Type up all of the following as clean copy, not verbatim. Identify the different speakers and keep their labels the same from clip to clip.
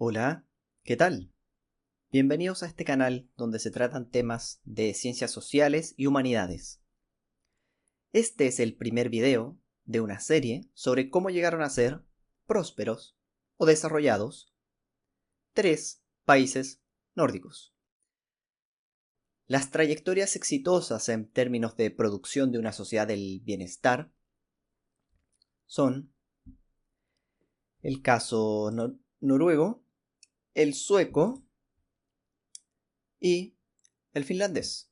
Speaker 1: Hola, ¿qué tal? Bienvenidos a este canal donde se tratan temas de ciencias sociales y humanidades. Este es el primer video de una serie sobre cómo llegaron a ser prósperos o desarrollados tres países nórdicos. Las trayectorias exitosas en términos de producción de una sociedad del bienestar son el caso noruego, el sueco y el finlandés.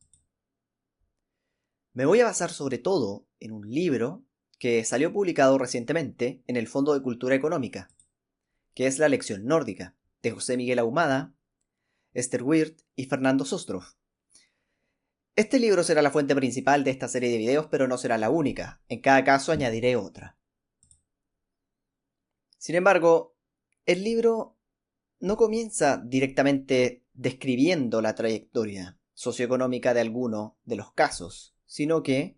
Speaker 1: Me voy a basar sobre todo en un libro que salió publicado recientemente en el Fondo de Cultura Económica, que es La Lección Nórdica, de José Miguel Ahumada, Esther Wirth y Fernando Sostroff. Este libro será la fuente principal de esta serie de videos, pero no será la única. En cada caso añadiré otra. Sin embargo, el libro no comienza directamente describiendo la trayectoria socioeconómica de alguno de los casos, sino que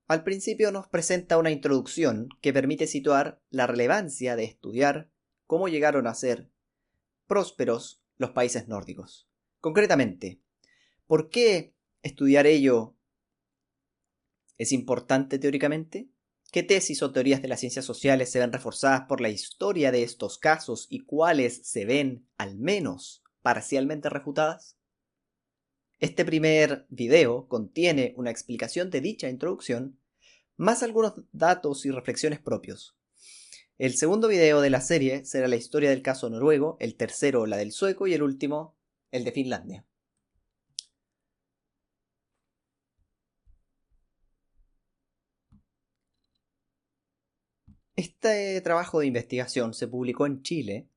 Speaker 1: al principio nos presenta una introducción que permite situar la relevancia de estudiar cómo llegaron a ser prósperos los países nórdicos. Concretamente, ¿por qué estudiar ello es importante teóricamente? ¿Qué tesis o teorías de las ciencias sociales se ven reforzadas por la historia de estos casos y cuáles se ven, al menos, parcialmente refutadas? Este primer video contiene una explicación de dicha introducción, más algunos datos y reflexiones propios. El segundo video de la serie será la historia del caso noruego, el tercero la del sueco y el último el de Finlandia. Este trabajo de investigación se publicó en Chile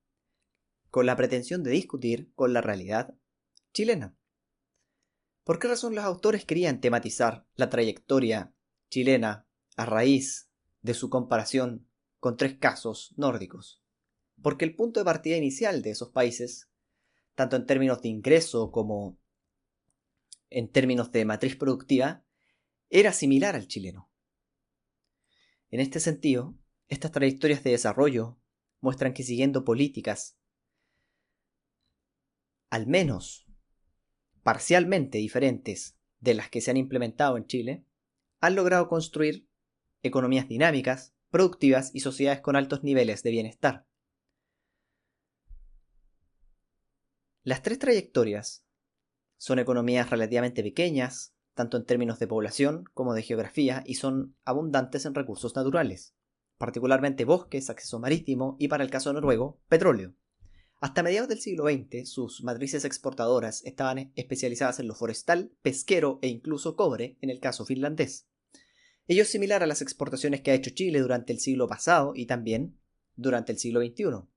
Speaker 1: con la pretensión de discutir con la realidad chilena. ¿Por qué razón los autores querían tematizar la trayectoria chilena a raíz de su comparación con tres casos nórdicos? Porque el punto de partida inicial de esos países, tanto en términos de ingreso como en términos de matriz productiva, era similar al chileno. En este sentido, estas trayectorias de desarrollo muestran que siguiendo políticas, al menos parcialmente diferentes de las que se han implementado en Chile, han logrado construir economías dinámicas, productivas y sociedades con altos niveles de bienestar. Las tres trayectorias son economías relativamente pequeñas, tanto en términos de población como de geografía, y son abundantes en recursos naturales, particularmente bosques, acceso marítimo y, para el caso noruego, petróleo. Hasta mediados del siglo XX, sus matrices exportadoras estaban especializadas en lo forestal, pesquero e incluso cobre, en el caso finlandés. Ello es similar a las exportaciones que ha hecho Chile durante el siglo pasado y también durante el siglo XXI.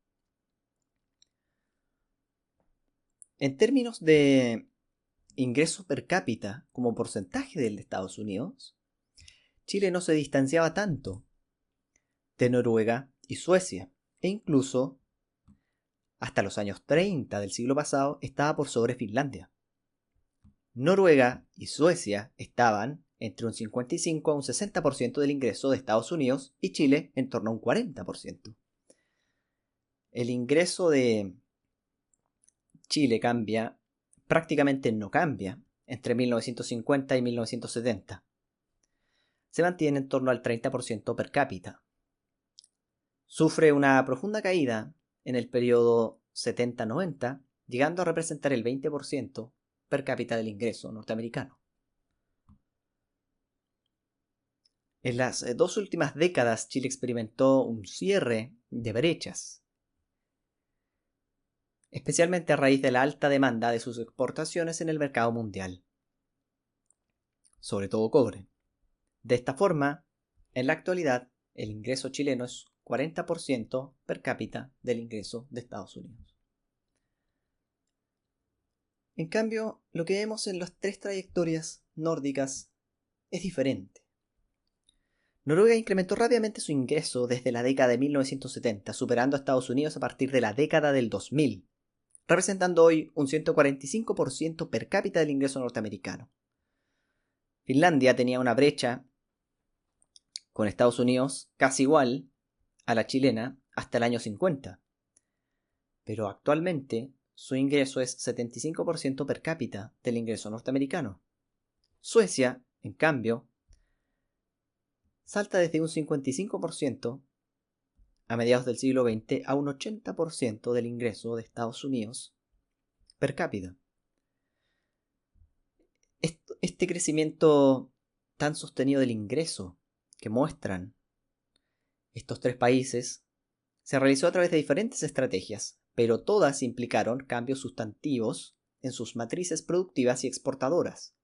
Speaker 1: En términos de ingreso per cápita como porcentaje del de Estados Unidos, Chile no se distanciaba tanto de Noruega y Suecia, e incluso hasta los años 30 del siglo pasado estaba por sobre Finlandia. Noruega y Suecia estaban entre un 55 a un 60% del ingreso de Estados Unidos y Chile en torno a un 40%. El ingreso de Chile prácticamente no cambia entre 1950 y 1970. Se mantiene en torno al 30% per cápita. Sufre una profunda caída en el periodo 70-90, llegando a representar el 20% per cápita del ingreso norteamericano. En las dos últimas décadas, Chile experimentó un cierre de brechas, especialmente a raíz de la alta demanda de sus exportaciones en el mercado mundial, sobre todo cobre. De esta forma, en la actualidad, el ingreso chileno es 40% per cápita del ingreso de Estados Unidos. En cambio, lo que vemos en las tres trayectorias nórdicas es diferente. Noruega incrementó rápidamente su ingreso desde la década de 1970, superando a Estados Unidos a partir de la década del 2000, representando hoy un 145% per cápita del ingreso norteamericano. Finlandia tenía una brecha con Estados Unidos casi igual a la chilena hasta el año 50. pero actualmente su ingreso es 75% per cápita del ingreso norteamericano. Suecia, en cambio, salta desde un 55% a mediados del siglo XX a un 80% del ingreso de Estados Unidos per cápita. Este crecimiento tan sostenido del ingreso que muestran estos tres países se realizó a través de diferentes estrategias, pero todas implicaron cambios sustantivos en sus matrices productivas y exportadoras.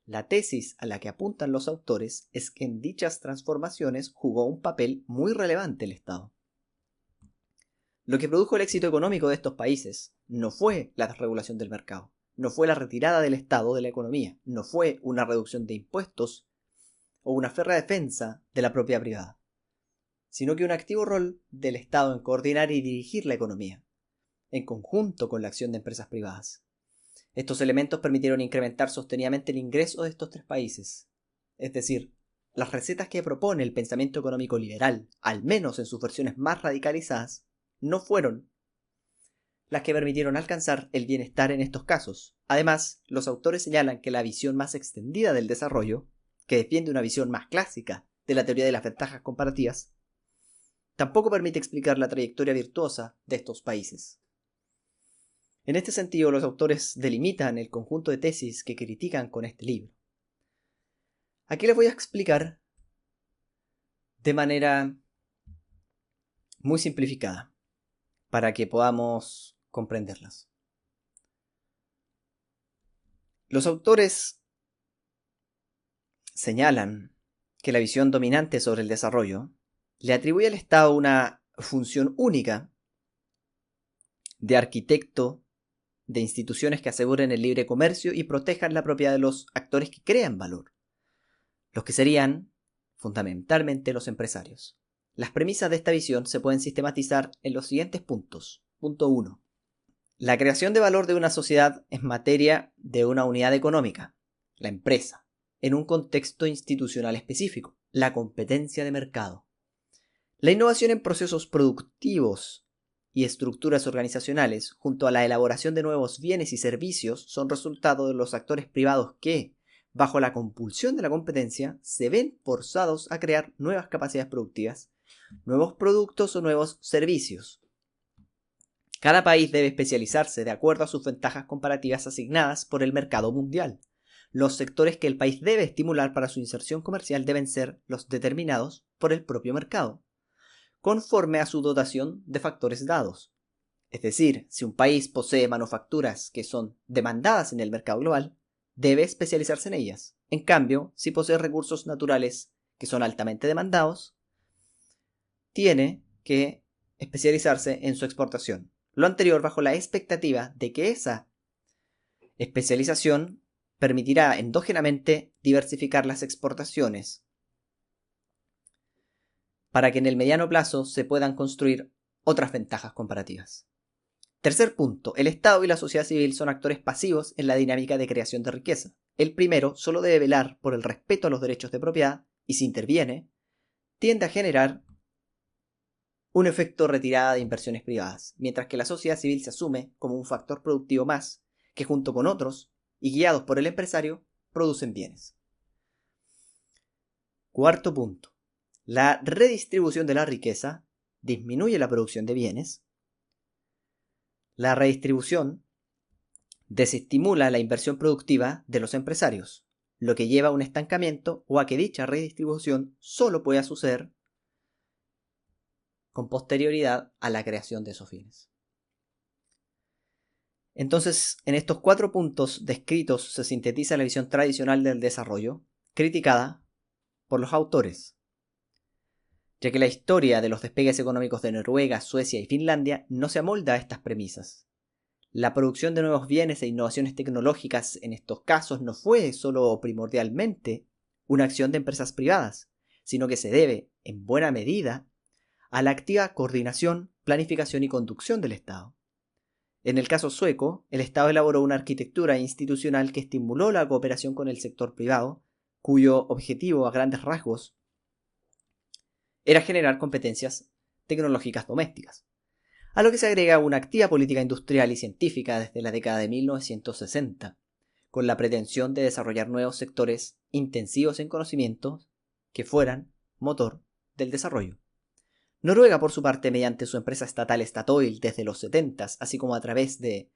Speaker 1: La tesis a la que apuntan los autores es que en dichas transformaciones jugó un papel muy relevante el Estado. Lo que produjo el éxito económico de estos países no fue la desregulación del mercado, no fue la retirada del Estado de la economía, no fue una reducción de impuestos o una férrea defensa de la propiedad privada, sino que un activo rol del Estado en coordinar y dirigir la economía, en conjunto con la acción de empresas privadas. Estos elementos permitieron incrementar sostenidamente el ingreso de estos tres países. Es decir, las recetas que propone el pensamiento económico liberal, al menos en sus versiones más radicalizadas, no fueron las que permitieron alcanzar el bienestar en estos casos. Además, los autores señalan que la visión más extendida del desarrollo, que defiende una visión más clásica de la teoría de las ventajas comparativas, tampoco permite explicar la trayectoria virtuosa de estos países. En este sentido, los autores delimitan el conjunto de tesis que critican con este libro. Aquí les voy a explicar de manera muy simplificada para que podamos comprenderlas. Los autores señalan que la visión dominante sobre el desarrollo le atribuye al Estado una función única de arquitecto de instituciones que aseguren el libre comercio y protejan la propiedad de los actores que crean valor, los que serían fundamentalmente los empresarios. Las premisas de esta visión se pueden sistematizar en los siguientes puntos. Punto 1. La creación de valor de una sociedad es materia de una unidad económica, la empresa, en un contexto institucional específico, la competencia de mercado. La innovación en procesos productivos y estructuras organizacionales, junto a la elaboración de nuevos bienes y servicios, son resultado de los actores privados que, bajo la compulsión de la competencia, se ven forzados a crear nuevas capacidades productivas, nuevos productos o nuevos servicios. Cada país debe especializarse de acuerdo a sus ventajas comparativas asignadas por el mercado mundial. Los sectores que el país debe estimular para su inserción comercial deben ser los determinados por el propio mercado, conforme a su dotación de factores dados. Es decir, si un país posee manufacturas que son demandadas en el mercado global, debe especializarse en ellas. En cambio, si posee recursos naturales que son altamente demandados, tiene que especializarse en su exportación. Lo anterior bajo la expectativa de que esa especialización permitirá endógenamente diversificar las exportaciones para que en el mediano plazo se puedan construir otras ventajas comparativas. Tercer punto, el Estado y la sociedad civil son actores pasivos en la dinámica de creación de riqueza. El primero solo debe velar por el respeto a los derechos de propiedad y si interviene, tiende a generar un efecto retirada de inversiones privadas, mientras que la sociedad civil se asume como un factor productivo más que junto con otros y guiados por el empresario producen bienes. Cuarto punto. La redistribución de la riqueza disminuye la producción de bienes. La redistribución desestimula la inversión productiva de los empresarios, lo que lleva a un estancamiento o a que dicha redistribución solo pueda suceder con posterioridad a la creación de esos bienes. Entonces, en estos 4 puntos descritos se sintetiza la visión tradicional del desarrollo, criticada por los autores, ya que la historia de los despegues económicos de Noruega, Suecia y Finlandia no se amolda a estas premisas. La producción de nuevos bienes e innovaciones tecnológicas en estos casos no fue solo primordialmente una acción de empresas privadas, sino que se debe, en buena medida, a la activa coordinación, planificación y conducción del Estado. En el caso sueco, el Estado elaboró una arquitectura institucional que estimuló la cooperación con el sector privado, cuyo objetivo a grandes rasgos era generar competencias tecnológicas domésticas. a lo que se agrega una activa política industrial y científica desde la década de 1960, con la pretensión de desarrollar nuevos sectores intensivos en conocimientos que fueran motor del desarrollo. Noruega, por su parte, mediante su empresa estatal Statoil desde los 70, así como a través de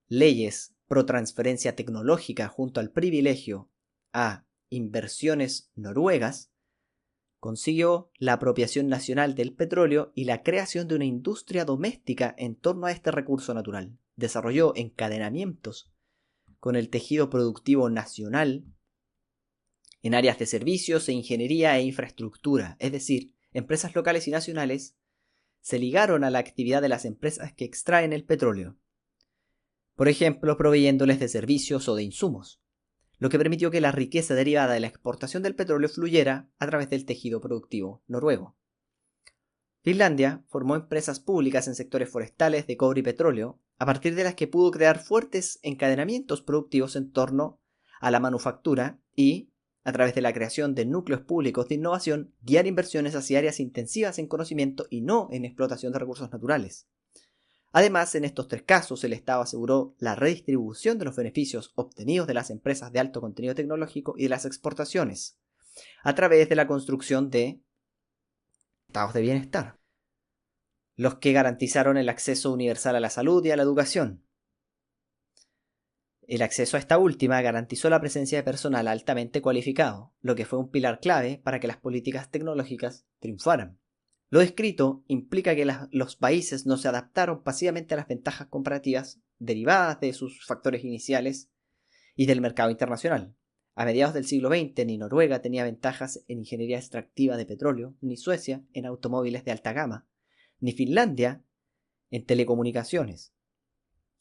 Speaker 1: leyes pro transferencia tecnológica junto al privilegio a inversiones noruegas, consiguió la apropiación nacional del petróleo y la creación de una industria doméstica en torno a este recurso natural. Desarrolló encadenamientos con el tejido productivo nacional en áreas de servicios e ingeniería e infraestructura, es decir, empresas locales y nacionales se ligaron a la actividad de las empresas que extraen el petróleo, por ejemplo, proveyéndoles de servicios o de insumos, lo que permitió que la riqueza derivada de la exportación del petróleo fluyera a través del tejido productivo noruego. Finlandia formó empresas públicas en sectores forestales de cobre y petróleo, a partir de las que pudo crear fuertes encadenamientos productivos en torno a la manufactura y, a través de la creación de núcleos públicos de innovación, guiar inversiones hacia áreas intensivas en conocimiento y no en explotación de recursos naturales. Además, en estos tres casos, el Estado aseguró la redistribución de los beneficios obtenidos de las empresas de alto contenido tecnológico y de las exportaciones, a través de la construcción de estados de bienestar, los que garantizaron el acceso universal a la salud y a la educación. El acceso a esta última garantizó la presencia de personal altamente cualificado, lo que fue un pilar clave para que las políticas tecnológicas triunfaran. Lo descrito implica que los países no se adaptaron pasivamente a las ventajas comparativas derivadas de sus factores iniciales y del mercado internacional. A mediados del siglo XX ni Noruega tenía ventajas en ingeniería extractiva de petróleo, ni Suecia en automóviles de alta gama, ni Finlandia en telecomunicaciones,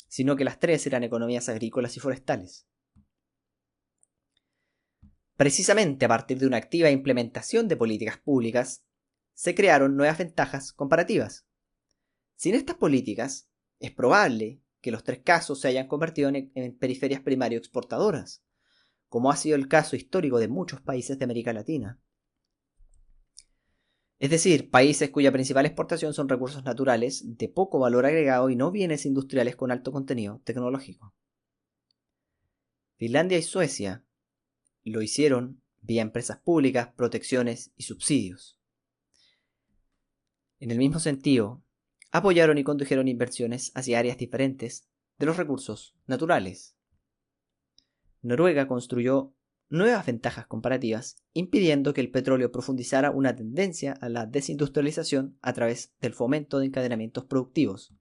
Speaker 1: sino que las tres eran economías agrícolas y forestales. Precisamente a partir de una activa implementación de políticas públicas, se crearon nuevas ventajas comparativas. Sin estas políticas, es probable que los tres casos se hayan convertido en periferias primario exportadoras, como ha sido el caso histórico de muchos países de América Latina. Es decir, países cuya principal exportación son recursos naturales de poco valor agregado y no bienes industriales con alto contenido tecnológico. Finlandia y Suecia lo hicieron vía empresas públicas, protecciones y subsidios. En el mismo sentido, apoyaron y condujeron inversiones hacia áreas diferentes de los recursos naturales. Noruega construyó nuevas ventajas comparativas, impidiendo que el petróleo profundizara una tendencia a la desindustrialización a través del fomento de encadenamientos productivos,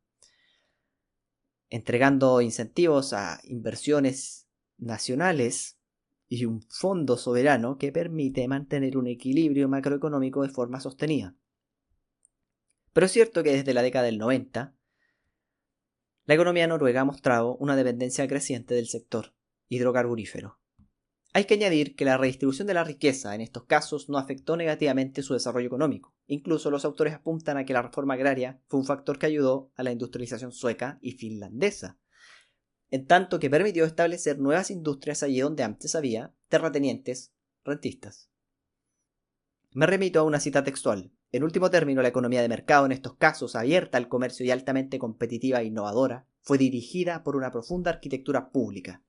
Speaker 1: entregando incentivos a inversiones nacionales y un fondo soberano que permite mantener un equilibrio macroeconómico de forma sostenida. Pero es cierto que desde la década del 90, la economía noruega ha mostrado una dependencia creciente del sector hidrocarburífero. Hay que añadir que la redistribución de la riqueza en estos casos no afectó negativamente su desarrollo económico. Incluso los autores apuntan a que la reforma agraria fue un factor que ayudó a la industrialización sueca y finlandesa, en tanto que permitió establecer nuevas industrias allí donde antes había terratenientes rentistas. Me remito a una cita textual. En último término, la economía de mercado, en estos casos abierta al comercio y altamente competitiva e innovadora, fue dirigida por una profunda arquitectura pública,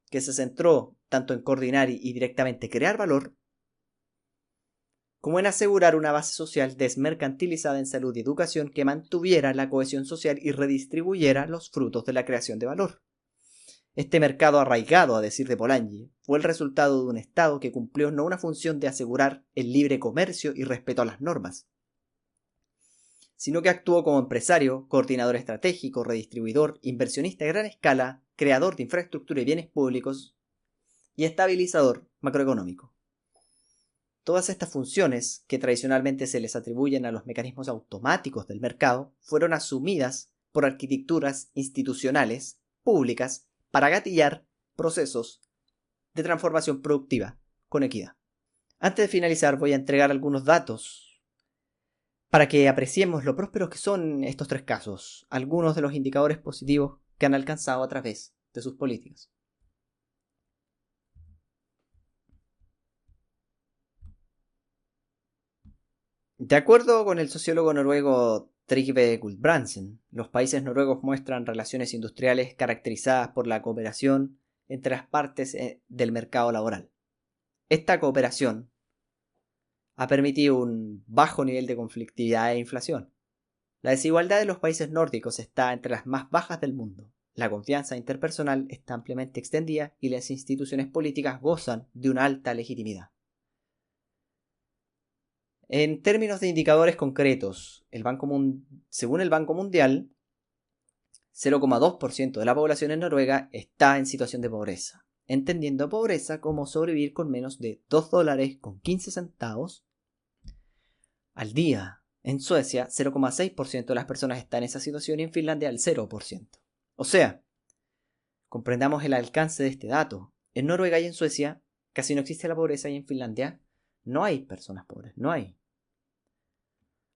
Speaker 1: que se centró tanto en coordinar y directamente crear valor, como en asegurar una base social desmercantilizada en salud y educación que mantuviera la cohesión social y redistribuyera los frutos de la creación de valor. Este mercado arraigado, a decir de Polanyi, fue el resultado de un Estado que cumplió no una función de asegurar el libre comercio y respeto a las normas, sino que actuó como empresario, coordinador estratégico, redistribuidor, inversionista a gran escala, creador de infraestructura y bienes públicos y estabilizador macroeconómico. Todas estas funciones, que tradicionalmente se les atribuyen a los mecanismos automáticos del mercado, fueron asumidas por arquitecturas institucionales públicas para gatillar procesos de transformación productiva con equidad. Antes de finalizar, voy a entregar algunos datos para que apreciemos lo prósperos que son estos tres casos, algunos de los indicadores positivos que han alcanzado a través de sus políticas. De acuerdo con el sociólogo noruego Trygve Gulbrandsen, los países noruegos muestran relaciones industriales caracterizadas por la cooperación entre las partes del mercado laboral. Esta cooperación ha permitido un bajo nivel de conflictividad e inflación. La desigualdad de los países nórdicos está entre las más bajas del mundo. La confianza interpersonal está ampliamente extendida y las instituciones políticas gozan de una alta legitimidad. En términos de indicadores concretos, según el Banco Mundial, 0,2% de la población en Noruega está en situación de pobreza, entendiendo pobreza como sobrevivir con menos de $2.15 al día. En Suecia, 0,6% de las personas están en esa situación y en Finlandia el 0%. O sea, comprendamos el alcance de este dato. En Noruega y en Suecia casi no existe la pobreza y en Finlandia no hay personas pobres, no hay.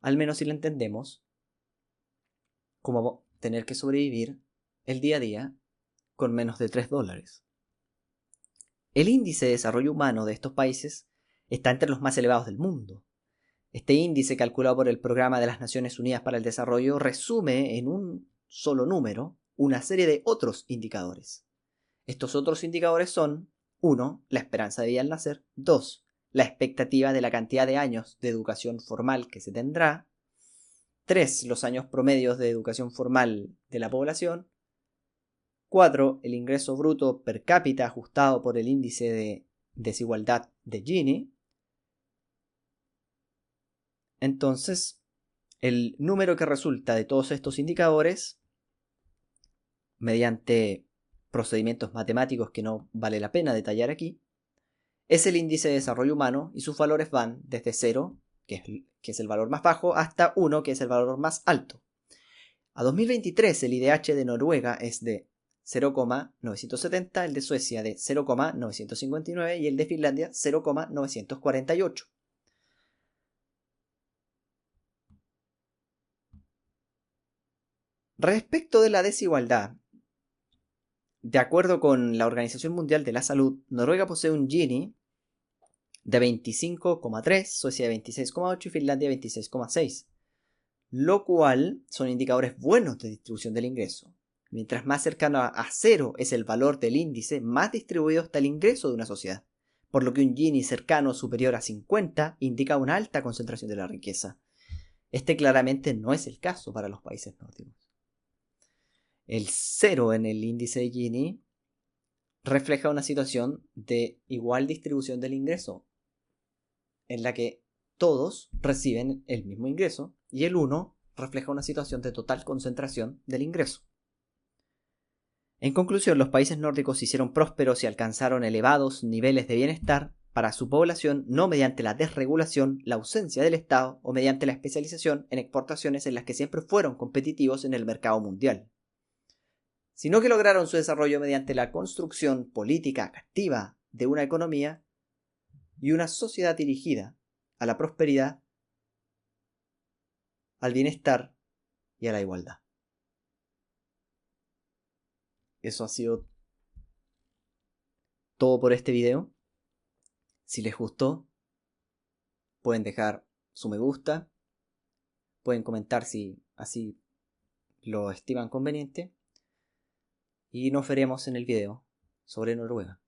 Speaker 1: Al menos si lo entendemos como tener que sobrevivir el día a día con menos de $3. El índice de desarrollo humano de estos países está entre los más elevados del mundo. Este índice, calculado por el Programa de las Naciones Unidas para el Desarrollo, resume en un solo número una serie de otros indicadores. Estos otros indicadores son: 1. La esperanza de vida al nacer. 2. La expectativa de la cantidad de años de educación formal que se tendrá. 3. Los años promedios de educación formal de la población. 4. El ingreso bruto per cápita ajustado por el índice de desigualdad de Gini. Entonces, el número que resulta de todos estos indicadores, mediante procedimientos matemáticos que no vale la pena detallar aquí, es el índice de desarrollo humano y sus valores van desde 0, que es el valor más bajo, hasta 1, que es el valor más alto. A 2023 el IDH de Noruega es de 0,970, el de Suecia de 0,959 y el de Finlandia 0,948. Respecto de la desigualdad, de acuerdo con la Organización Mundial de la Salud, Noruega posee un Gini de 25,3, Suecia de 26,8 y Finlandia de 26,6, lo cual son indicadores buenos de distribución del ingreso. Mientras más cercano a 0 es el valor del índice, más distribuido está el ingreso de una sociedad, por lo que un Gini cercano o superior a 50 indica una alta concentración de la riqueza. Este claramente no es el caso para los países nórdicos. El 0 en el índice de Gini refleja una situación de igual distribución del ingreso, en la que todos reciben el mismo ingreso, y el 1 refleja una situación de total concentración del ingreso. En conclusión, los países nórdicos se hicieron prósperos y alcanzaron elevados niveles de bienestar para su población no mediante la desregulación, la ausencia del Estado o mediante la especialización en exportaciones en las que siempre fueron competitivos en el mercado mundial, sino que lograron su desarrollo mediante la construcción política activa de una economía y una sociedad dirigida a la prosperidad, al bienestar y a la igualdad. Eso ha sido todo por este video. Si les gustó, pueden dejar su me gusta, pueden comentar si así lo estiman conveniente, y nos veremos en el video sobre Noruega.